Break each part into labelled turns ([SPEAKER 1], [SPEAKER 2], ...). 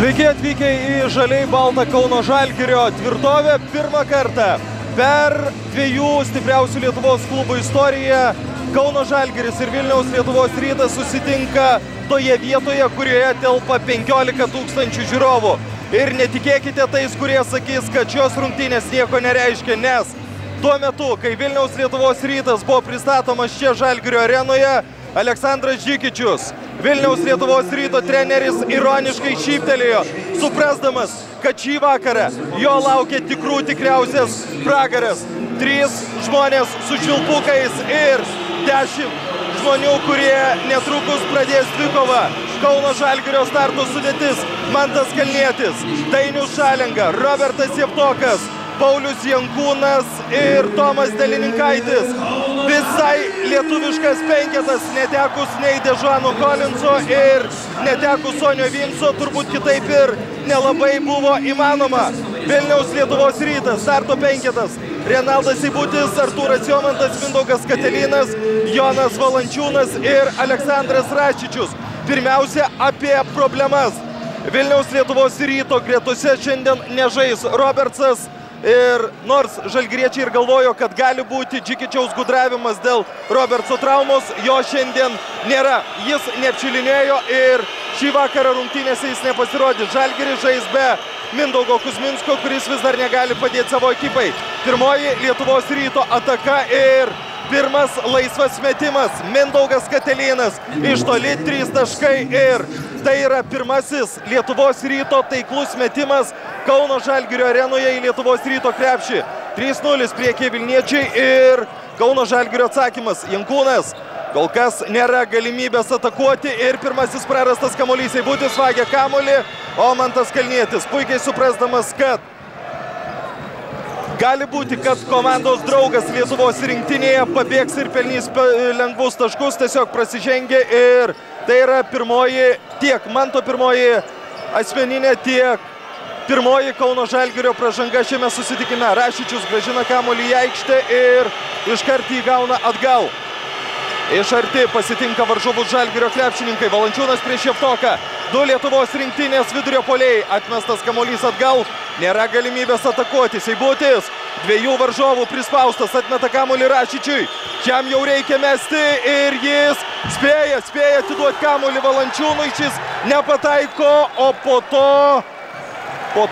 [SPEAKER 1] Sveiki atvykę į žaliai baltą Kauno Žalgirio tvirtovę. Pirmą kartą per dviejų stipriausių Lietuvos klubų istoriją Kauno Žalgiris ir Vilniaus Lietuvos Rytas susitinka toje vietoje, kurioje telpa 15 000 žiūrovų. Ir netikėkite tais, kurie sakys, kad šios rungtynės nieko nereiškia, nes tuo metu, kai Vilniaus Lietuvos Rytas buvo pristatomas čia Žalgirio arenoje, Aleksandras Džikičius, Vilniaus Lietuvos Ryto treneris, ironiškai šyptelėjo, suprasdamas, kad šį vakarą jo laukia tikriausias pragaras. 3 žmonės su švilpukais ir 10 žmonių, kurie netrukus pradės dvikovą. Kauno Žalgirio starto sudėtis: Mantas Kalnietis, Dainius Šalenga, Robertas Jevtokas, Paulius Jankūnas ir Tomas Delininkaitis. Visai lietuviškas penketas, netekus nei Dežano Kolinso ir netekus Sonio Vinco, turbūt kitaip ir nelabai buvo įmanoma. Vilniaus Lietuvos Rytas, starto penketas: Renaldas Seibutis, Artūras Jomantas, Mindaugas Katelinas, Jonas Valančiūnas ir Aleksandras Račičius. Pirmiausia, apie problemas. Vilniaus Lietuvos Ryto gretose šiandien nežais Robertsas. Ir nors žalgiriečiai ir galvojo, kad gali būti Džikičiaus gudravimas dėl Robertso traumos, jo šiandien nėra. Jis neapšilinėjo ir šį vakarą rungtynėse jis nepasirodė. Žalgiris žais be Mindaugo Kuzminsko, kuris vis dar negali padėti savo ekipai. Pirmoji Lietuvos Ryto ataka ir pirmas laisvas metimas. Mindaugas Katelinas iš toli 3 taškai ir tai yra pirmasis Lietuvos Ryto taiklus metimas Kauno Žalgirio arenoje į Lietuvos Ryto krepšį. 3-0 priekyje Vilniečiai ir Kauno Žalgirio atsakymas: Jankūnas. Kol kas nėra galimybės atakuoti ir pirmasis prarastas kamuolys. Seibutis vagia kamuolį, o Mantas Kalnietis, puikiai suprasdamas, kad gali būti, kad komandos draugas Lietuvos rinktinėje pabėgs ir pelnys lengvus taškus, tiesiog prasižengė ir tai yra pirmoji, tiek Manto pirmoji asmeninė, tiek pirmoji Kauno Žalgirio pražanga šiame susitikime. Rašičius grąžina kamuolį į aikštę ir iškart jį gauna atgal. Iš arti pasitinka varžovus Žalgirio krepšininkai. Valančiūnas prieš Jevtoką. 2 Lietuvos rinktinės vidurio puolėjai. Atmestas kamuolys atgal. Nėra galimybės atakuoti. Seibutis 2 varžovų prispaustas. Atmeta kamuolį Rašičiui. Jam jau reikia mesti ir jis spėja atiduoti kamuolį Valančiūnui. Šis nepataiko, o po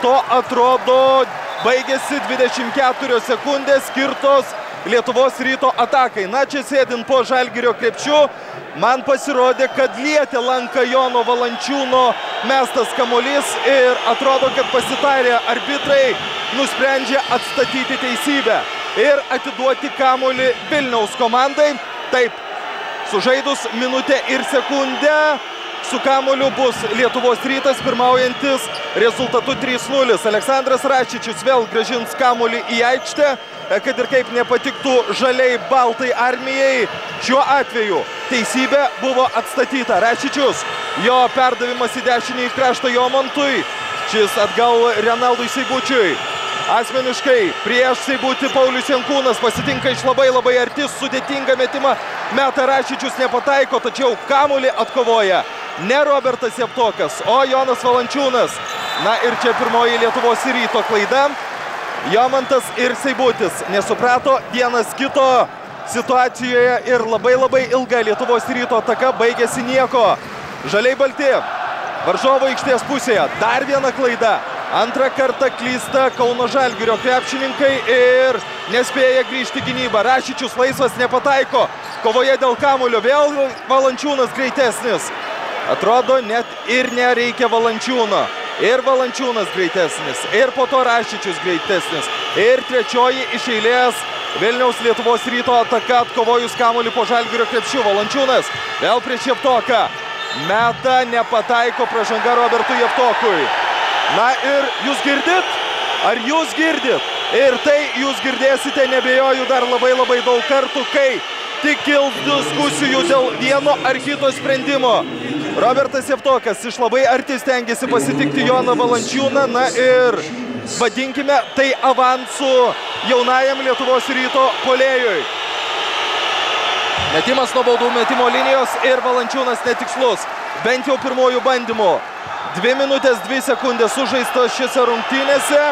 [SPEAKER 1] to atrodo baigėsi 24 sekundės skirtos Lietuvos Ryto atakai. Na, čia sėdint po Žalgirio krepšiu, man pasirodė, kad lietė lanką Jono Valančiūno mestas kamuolys ir atrodo, kad pasitarę arbitrai nusprendžia atstatyti teisybę ir atiduoti kamuolį Vilniaus komandai. Taip, sužaidus minutę ir sekundę, su kamuoliu bus Lietuvos Rytas pirmaujantis rezultatu 3-0. Aleksandras Račičius vėl grąžins kamuolį į aikštę, kad ir kaip nepatiktų žaliai baltai armijai. Šiuo atveju teisybė buvo atstatyta. Račičius, jo perdavimas į dešinį kraštą Jomantui. Šis atgal Renaldui Seibučiui. Asmeniškai prieš Seibutį Paulius Jankūnas pasitinka iš labai arti, sudėtingą metimą meta Rašičius, nepataiko, tačiau kamuolį atkovoja ne Robertas Jevtokas, o Jonas Valančiūnas. Na ir čia pirmoji Lietuvos Ryto klaida. Jomantas ir Seibutis nesuprato vienas kito situacijoje ir labai ilga Lietuvos Ryto ataka baigėsi nieko. Žaliai balti varžovo aikštės pusėje. Dar viena klaida. Antrą kartą klysta Kauno Žalgirio krepšininkai ir nespėja grįžti gynybą. Rašičius laisvas, nepataiko. Kovoje dėl kamuolio vėl Valančiūnas greitesnis. Atrodo, net ir nereikia Valančiūno. Ir Valančiūnas greitesnis, ir po to Rašičius greitesnis. Ir trečioji iš eilės Vilniaus Lietuvos Ryto ataka atkovojus kamuolį po Žalgirio krepšiu. Valančiūnas vėl prieš Jevtoką. Meta, nepataiko, pražanga Robertui Jevtokui. Na ir jūs girdit? Ar jūs girdit? Ir tai jūs girdėsite, nebejoju, dar labai daug kartų, kai tik kils diskusijų dėl vieno ar kito sprendimo. Robertas Jevtokas iš labai arti stengiasi pasitikti Joną Valančiūną. Na ir vadinkime tai avansu jaunajam Lietuvos Ryto puolėjui. Metimas nuo baudų metimo linijos ir Valančiūnas netikslus. Bent jau pirmojų bandymų. 2 minutės 2 sekundės sužaistos šiose rungtynėse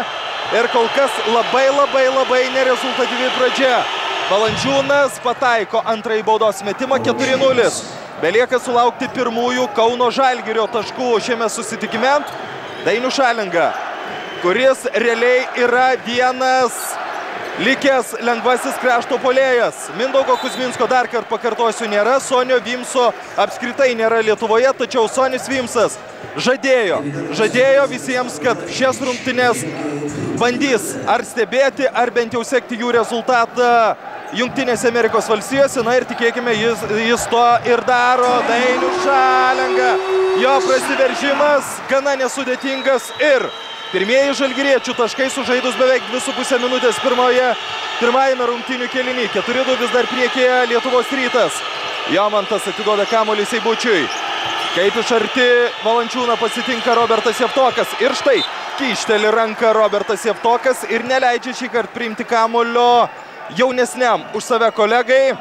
[SPEAKER 1] ir kol kas labai nerezultatyvi pradžia. Valančiūnas pataiko antrąjį baudos metimą 4-0. Belieka sulaukti pirmųjų Kauno Žalgirio taškų šiame susitikime. Dainius Šalenga, kuris realiai yra vienas likęs lengvasis krašto puolėjas. Mindaugo Kuzminsko dar kartą pakartosiu nėra, Sonio Vimso apskritai nėra Lietuvoje, tačiau Sonis Vimsas žadėjo visiems, kad šias rungtynes bandys ar stebėti, ar bent jau sekti jų rezultatą Jungtinėse Amerikos valstijose. Na ir tikėkime, jis to ir daro. Dainius Šalenga, jo prasiveržimas gana nesudėtingas ir pirmieji žalgiriečių taškai sužaidus beveik 2,5 minutės pirmajame rungtynių kėliny. 4-2 vis dar priekyje Lietuvos Rytas. Jomantas atiduoda kamuolį Seibučiui. Kaip iš arti Valančiūną pasitinka Robertas Jevtokas. Ir štai kyšteli ranką Robertas Jevtokas ir neleidžia šį kartą priimti kamuolio jaunesniam už save kolegai,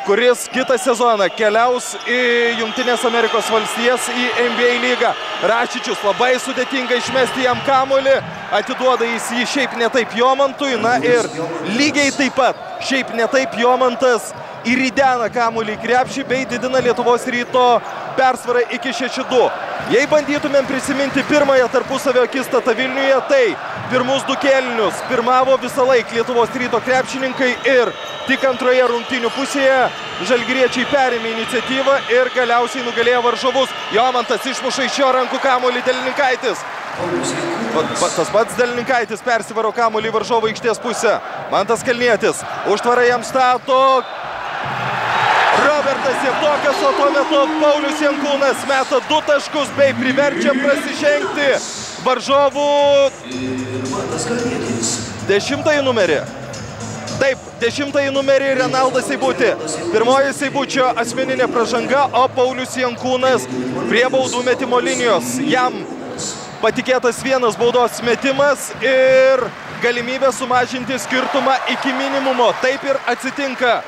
[SPEAKER 1] kuris kitą sezoną keliaus į Jungtinės Amerikos valstijas į NBA lygą. Rašičius labai sudėtinga išmesti jam kamuolį, atiduoda jį šiaip ne taip Jomantui, na ir lygiai taip pat šiaip ne taip Jomantas įridena kamuolį į krepšį bei didina Lietuvos Ryto persvarą iki 6-2. Jei bandytumėm prisiminti pirmąją tarpusavio akistatą Vilniuje, tai pirmus 2 kėlinius pirmavo visą laiką Lietuvos Ryto krepšininkai ir tik antroje rungtynių pusėje žalgiriečiai perėmė iniciatyvą ir galiausiai nugalėjo varžovus. Jomantas išmuša iš jo rankų kamuolį Delininkaitis. Tas pats Delininkaitis persivaro kamuolį į varžovo aikštės pusę. Mantas Kalnietis užtvarą jam stato Robertas Jevtokas, o tuo metu Paulius Jankūnas meta 2 taškus bei priverčia prasižengti varžovų 10 numerį. Taip, 10 numerį Renaldas Seibutį. Pirmoji Seibučio asmeninė pražanga, o Paulius Jankūnas prie baudų metimo linijos. Jam patikėtas 1 baudos metimas ir galimybė sumažinti skirtumą iki minimumo. Taip ir atsitinka.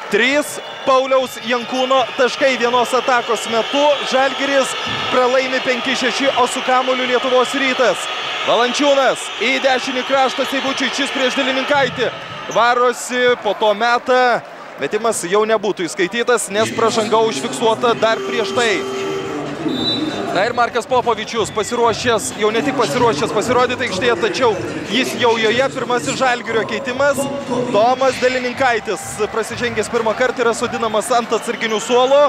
[SPEAKER 1] 3 Pauliaus Jankūno taškai vienos atakos metu. Žalgiris pralaimi 5-6, o su kamuoliu Lietuvos Rytas. Valančiūnas į dešinį kraštą Seibučiui, šis prieš Delininkaitį. Varosi, po to meta. Metimas jau nebūtų įskaitytas, nes pražanga užfiksuota dar prieš tai. Na ir Markas Popovičius pasiruošęs, jau ne tik pasiruošęs pasirodyti aikštėje, tačiau jis jau joje. Pirmasis Žalgirio keitimas. Tomas Delininkaitis prasižengęs pirmą kartą yra sodinamas ant atsarginių suolo.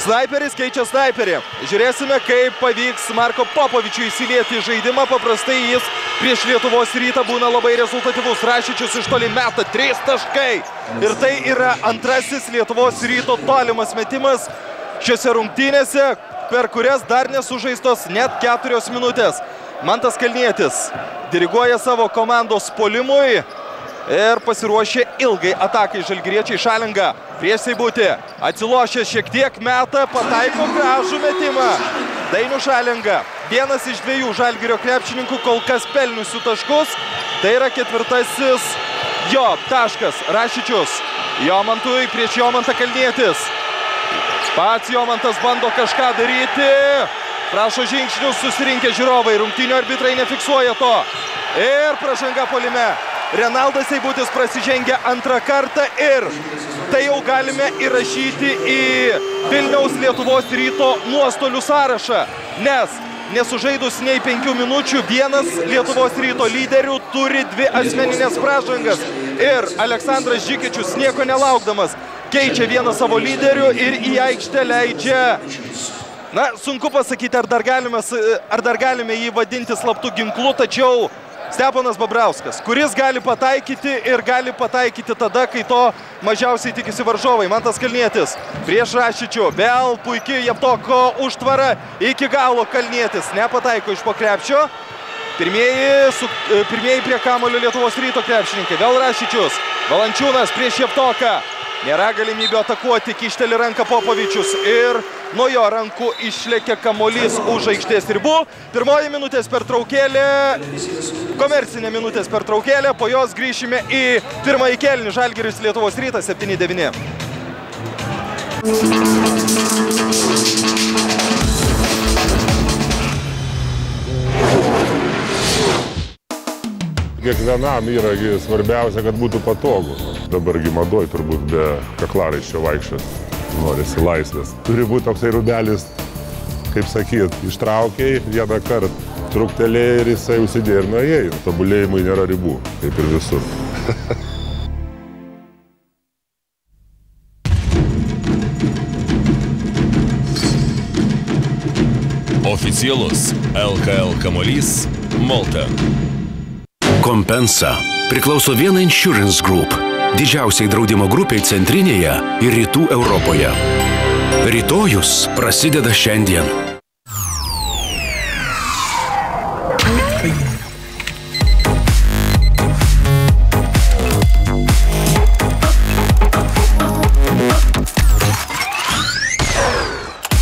[SPEAKER 1] Snaiperis keičia snaiperį. Žiūrėsime, kaip pavyks Marko Popovičiui įsilieti į žaidimą. Paprastai jis prieš Lietuvos Rytą būna labai rezultatyvus. Rašičius iš toli meta 3 taškai. Ir tai yra antrasis Lietuvos Ryto tolimas metimas šiose rungtynėse, per kurias dar nesužaistos net 4 minutės. Mantas Kalnietis diriguoja savo komandos puolimui ir pasiruošė ilgai atakai žalgiriečiai. Šalenga prieš Seibutį. Atsilošė šiek tiek, meta, pataiko gražų metimą. Dainius Šalenga, vienas iš 2 Žalgirio krepšininkų kol kas pelniusių taškus. Tai yra 4. jo taškas. Rašičius. Jomantui prieš Jomantą Kalnietis. Pats Jomantas bando kažką daryti. Prašo žingsnius susirinkę žiūrovai. Rungtynių arbitrai nefiksuoja to. Ir pražanga puolime. Renaldas Seibutis prasižengia 2 kartą ir tai jau galime įrašyti į Vilniaus Lietuvos Ryto nuostolių sąrašą. Nes nesužaidus nei 5 minučių, vienas Lietuvos Ryto lyderių turi 2 asmeninės pražangas. Ir Aleksandras Žikičius nieko nelaukdamas keičia vieną savo lyderių ir į aikštę leidžia. Na, sunku pasakyti, ar dar galime jį vadinti slaptų ginklų, tačiau Steponas Babrauskas, kuris gali pataikyti ir gali pataikyti tada, kai to mažiausiai tikisi varžovai. Mantas Kalnietis prieš Rašičių, vėl puikiai Jevtoko užtvara, iki galo Kalnietis nepataiko iš po krepšio. Pirmieji prie kamuolio Lietuvos Ryto krepšininkai, vėl Rašičius, Valančiūnas prieš Jevtoką. Nėra galimybė atakuoti, kišteli ranką Popovičius ir nuo jo rankų išlekia kamuolys už aikštės ribų. Pirmoji minutės pertraukėlė, komercinė minutės pertraukėlė, po jos grįšime į pirmąjį kėlinį. Žalgiris Lietuvos Rytas 7-9.
[SPEAKER 2] Kiekvienam yra svarbiausia, kad būtų patogu. Dabargi madoj turbūt be kaklaraiščio vaikščiot. Norisi laisvės. Turi būti toksai rubelis, kaip sakyt, ištraukiai vieną kartą, truktelėjai ir jisai užsidėjo ir nuėjai. Tobulėjimui nėra ribų, kaip ir visur.
[SPEAKER 3] Oficialus LKL kamuolys Molten.
[SPEAKER 4] Compensa priklauso Vienna Insurance Group, didžiausiai draudimo grupiai centrinėje ir rytų Europoje. Rytojus prasideda šiandien.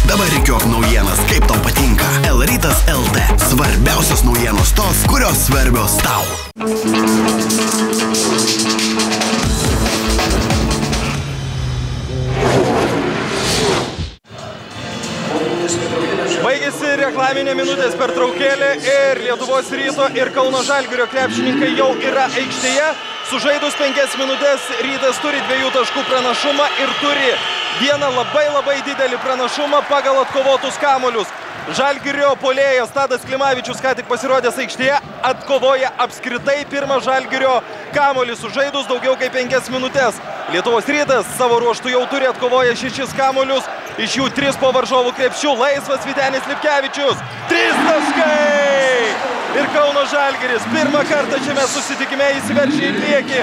[SPEAKER 5] Dabar rikiuok naujienas, kaip tau patinka. L-Rytas LT. Svarbiausios naujienos tos, kurios svarbios tau.
[SPEAKER 1] Baigėsi reklaminė minutės pertraukėlė ir Lietuvos Ryto ir Kauno Žalgirio krepšininkai jau yra aikštėje. Sužaidus 5 minutės Rytas turi 2 taškų pranašumą ir turi vieną labai didelį pranašumą pagal atkovotus kamuolius. Žalgirio puolėjas Tadas Klimavičius ką tik pasirodęs aikštėje atkovoja apskritai pirmą Žalgirio kamuolį sužaidus daugiau kaip 5 minutės. Lietuvos Rytas savo ruožtu jau turi atkovoję 6 kamuolius, iš jų 3 po varžovų krepšių. Laisvas Vytenis Lipkevičius, 3 taškai! Ir Kauno Žalgiris pirmą kartą šiame susitikime įsiveržė į priekį.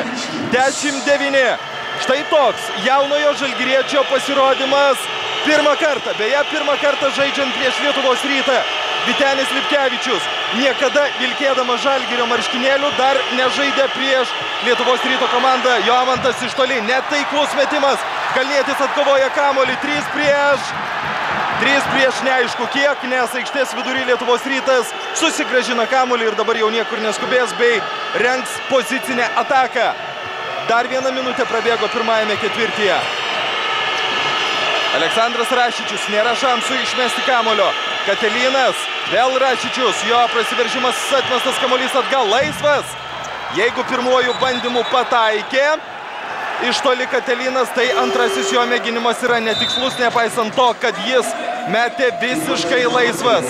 [SPEAKER 1] 10-9. Štai toks jaunojo žalgiriečio pasirodymas pirmą kartą. Beje, pirmą kartą žaidžiant prieš Lietuvos Rytą. Vytenis Lipkevičius niekada vilkėdamas Žalgirio marškinėlių dar nežaidė prieš Lietuvos Ryto komandą. Jomantas iš toli, netaiklus metimas. Kalnietis atkovoja kamuolį, 3 prieš neaišku kiek, nes aikštės vidury Lietuvos Rytas susigrąžina kamuolį ir dabar jau niekur neskubės bei rengs pozicinę ataką. Dar 1 minutė prabėgo pirmajame ketvirtyje. Aleksandras Rašičius, nėra šansų išmesti kamuolio. Katelinas, vėl Rašičius, jo prasiveržimas atmestas kamuolys atgal, laisvas. Jeigu pirmuoju bandymu pataikė iš toli Katelinas, tai antrasis jo mėginimas yra netikslus, nepaisant to, kad jis metė visiškai laisvas.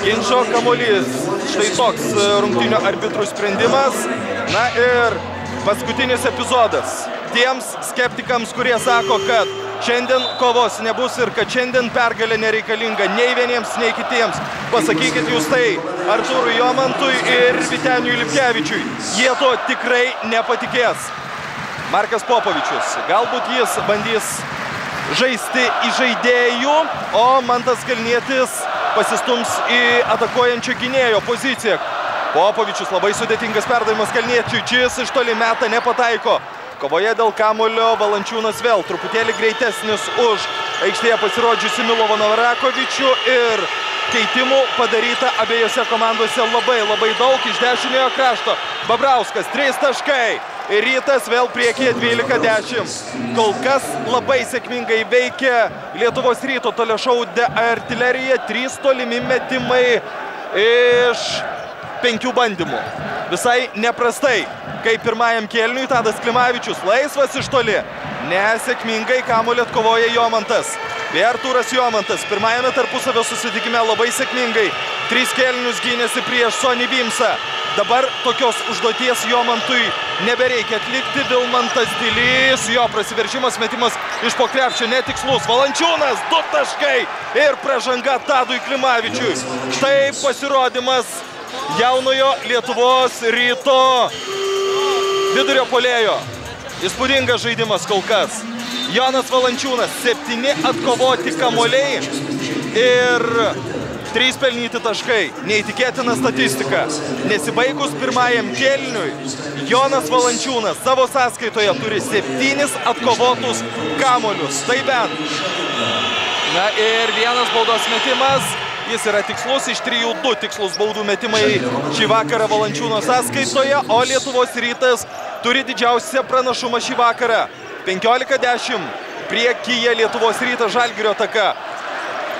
[SPEAKER 1] Ginčo kamuolys, štai toks rungtynių arbitrų sprendimas. Na ir paskutinis epizodas tiems skeptikams, kurie sako, kad šiandien kovos nebus ir kad šiandien pergalė nereikalinga nei vieniems, nei kitiems. Pasakykit jūs tai Artūrui Jomantui ir Vyteniui Lipkevičiui. Jie to tikrai nepatikės. Markas Popovičius, galbūt jis bandys žaisti į žaidėjų, o Mantas Kalnietis pasistums į atakuojančio gynėjo poziciją. Popovičius, labai sudėtingas perdavimas Kalniečiui, Čis iš toli meta, nepataiko. Kovoje dėl kamuolio Valančiūnas vėl truputėlį greitesnis už aikštėje pasirodžiusi Milovo Navrakovičių ir keitimų padaryta abiejose komandose labai daug iš dešiniojo krašto. Babrauskas, 3 taškai ir Rytas vėl priekyje 12-10. Kol kas labai sėkmingai veikia Lietuvos Ryto toliašaudė artilerija, 3 tolimi metimai iš 5 bandymų. Visai neprastai, kaip pirmajam kėliniui Tadas Klimavičius, laisvas iš toli. Nesėkmingai kamuolį atkovoja Jomantas. Bei Artūras Jomantas pirmajame tarpusavio susitikime labai sėkmingai 3 kėlinius gynėsi prieš Sonį Vimsą. Dabar tokios užduoties Jomantui nebereikia atlikti. Vilmantas Dilys, jo prasiveržimas, metimas iš po krepšio netikslus. Valančiūnas, 2 taškai ir pražanga Tadui Klimavičiui. Štai pasirodymas jaunojo Lietuvos Ryto vidurio puolėjo. Įspūdingas žaidimas kol kas. Jonas Valančiūnas, 7 atkovoti kamuoliai ir 3 pelnyti taškai. Neįtikėtina statistika. Nesibaigus pirmajam kėliniui, Jonas Valančiūnas savo sąskaitoje turi 7 atkovotus kamuolius. Tai bent. Na ir vienas baudos metimas. Jis yra tikslus, iš 3-2 tikslus baudų metimai šį vakarą Valančiūno sąskaitoje, o Lietuvos Rytas turi didžiausią pranašumą šį vakarą. 15-10 priekyje Lietuvos Rytas Žalgirio ataka.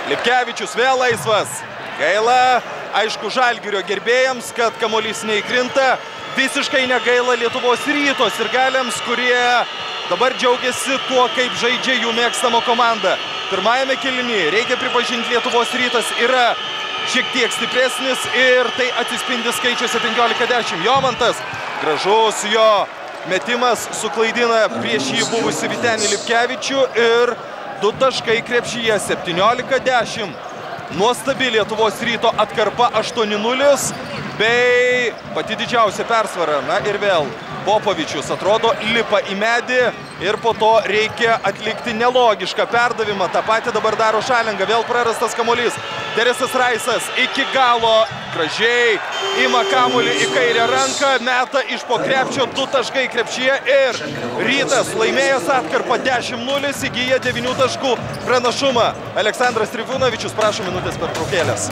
[SPEAKER 1] Lipkevičius vėl laisvas. Gaila, aišku, Žalgirio gerbėjams, kad kamuolys neįkrinta. visiškai negaila Lietuvos Rytos ir galiams, kurie dabar džiaugiasi tuo, kaip žaidžia jų mėgstama komanda. Pirmajame kėlinyje, reikia pripažinti, Lietuvos Rytas yra šiek tiek stipresnis ir tai atsispindi skaičiuose 15-10. Jomantas, gražus jo metimas, suklaidina prieš jį buvusi Vytenį Lipkevičių ir 2 taškai krepšyje 17-10. Nuostabi Lietuvos Ryto atkarpa 8-0 bei pati didžiausia persvara. Na ir vėl Popovičius atrodo lipa į medį ir po to reikia atlikti nelogišką perdavimą. Ta pati dabar daro Šalenga, vėl prarastas kamuolys. Teresas Raisas iki galo gražiai ima kamuolį į kairę ranką, meta iš po krepšio 2 taškai krepšyje ir Rytas laimėjęs atkarpą 10-0 įgyja 9 taškų pranašumą. Aleksandras Trifunovičius, prašom minutės pertraukėlės.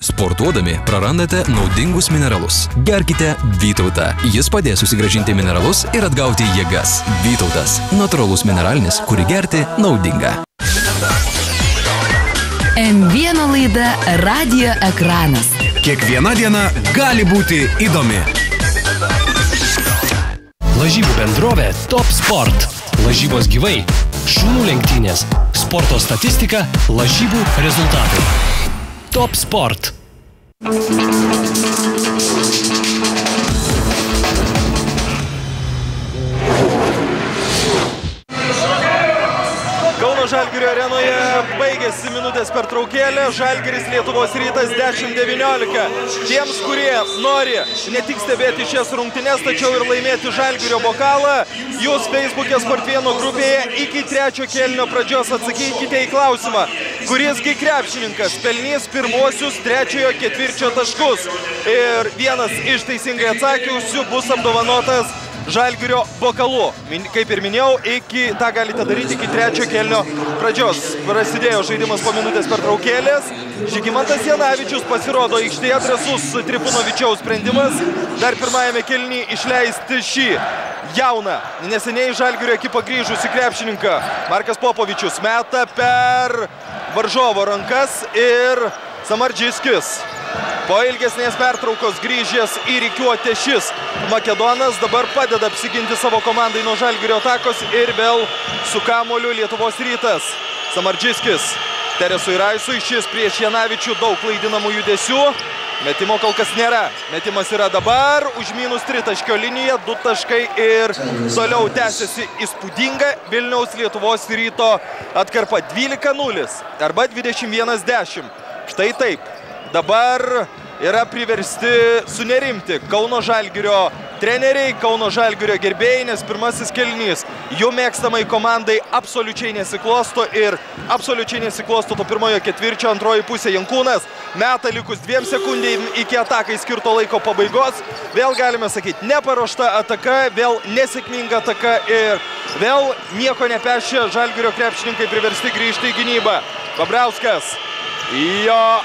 [SPEAKER 6] Sportuodami prarandate naudingus mineralus. Gerkite Vytautą. Jis padės susigrąžinti mineralus ir atgauti jėgas. Vytautas – natūralus mineralinis, kurį gerti naudinga.
[SPEAKER 7] M1 laida Radio ekranas.
[SPEAKER 5] Kiekviena diena gali būti įdomi.
[SPEAKER 8] Lažybų bendrovė Top Sport. Lažybos gyvai, šunų lenktynės, sporto statistika, lažybų rezultatai. Top Sport.
[SPEAKER 1] Kauno Žalgirio arenoje baigėsi minutės pertraukėlė. Žalgiris Lietuvos Rytas 10-19. Tiems, kurie nori ne tik stebėti šias rungtynes, tačiau ir laimėti Žalgirio bokalą, jūs Facebook'e Sportvieno grupėje iki 3 kėlinio pradžios atsakykite į klausimą, kurisgi krepšininkas pelnys pirmuosius 3-ojo ketvirčio taškus. Ir vienas iš teisingai atsakiusių bus apdovanotas Žalgirio bokalu. Kaip ir minėjau, tą galite daryti iki 3 kėlinio pradžios. Prasidėjo žaidimas po minutės pertraukėlės. Žygimantas Janavičius pasirodo aikštėje, drąsus Trifunovičiaus sprendimas. Dar pirmajame kėlinyje išleisti šį jauną, neseniai Žalgirio ekipą grįžusi krepšininką. Markas Popovičius meta per varžovo rankas ir Samardžiskis. Po ilgesnės pertraukos grįžęs į rikiuotę šis makedonas dabar padeda apsiginti savo komandai nuo Žalgirio atakos ir vėl su kamuoliu Lietuvos Rytas. Samardžiskis Teresui Raisui, šis prieš Janavičių, daug klaidinamų judesių. Metimo kol kas nėra. Metimas yra dabar už -3 taškio liniją, 2 taškai ir toliau tęsiasi įspūdinga Vilniaus Lietuvos Ryto atkarpa 12-0 arba 21-10. Štai taip. Dabar yra priversti sunerimti Kauno Žalgirio treneriai, Kauno Žalgirio gerbėjai, nes pirmasis kėlinys jų mėgstamai komandai absoliučiai nesiklosto ir absoliučiai nesiklosto to pirmojo ketvirčio. Antroji pusė Jankūnas meta likus 2 sekundėm iki atakai skirto laiko pabaigos. Vėl galime sakyti, neparuošta ataka, vėl nesėkminga ataka ir vėl nieko nepešė. Žalgirio krepšininkai priversti grįžti į gynybą. Babrauskas, jo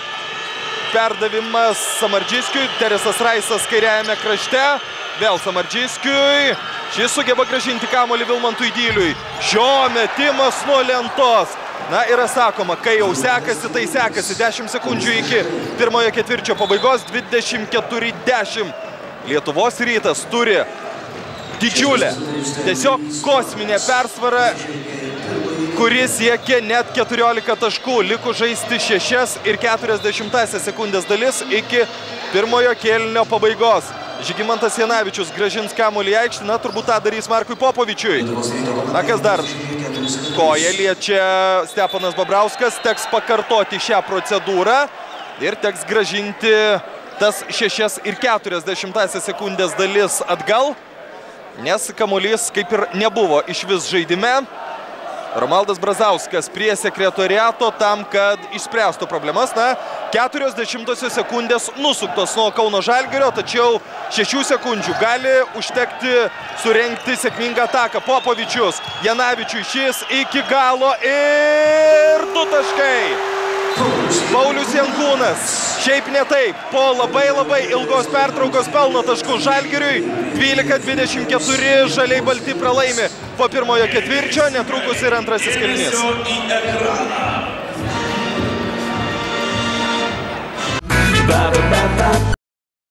[SPEAKER 1] perdavimas Samardžiskiui, Teresas Raisas kairiajame krašte, vėl Samardžiskiui, šis sugeba grąžinti kamuolį Vilmantui Dyliui. Šio metimas nuo lentos. Na, yra sakoma, kai jau sekasi, tai sekasi. 10 sekundžių iki pirmojo ketvirčio pabaigos, 24-10. Lietuvos Rytas turi didžiulę, tiesiog kosminę persvarą, kuris siekia net 14 taškų, likus žaisti 6,40 sekundės dalis iki pirmojo kėlinio pabaigos. Žygimantas Janavičius grąžins kamuolį į aikštę, na, turbūt tą darys Markui Popovičiui. Na, kas dar? Koja liečia Stepanas Babrauskas, teks pakartoti šią procedūrą ir teks grąžinti tas 6,40 sekundės dalis atgal, nes kamuolys kaip ir nebuvo iš vis žaidime. Romaldas Brazauskas prie sekretoriato tam, kad išspręstų problemas. Na, 40 sekundės nusuktos nuo Kauno Žalgirio, tačiau 6 sekundžių gali užtekti surengti sėkmingą ataką. Popovičius, Janavičiui šis iki galo ir 2 taškai. Paulius Jankūnas Šiaip ne taip, po labai ilgos pertraukos pelno taškų Žalgiriui, 12-24 žaliai balti pralaimi po pirmojo ketvirčio, netrukus ir antrasis kėlinys.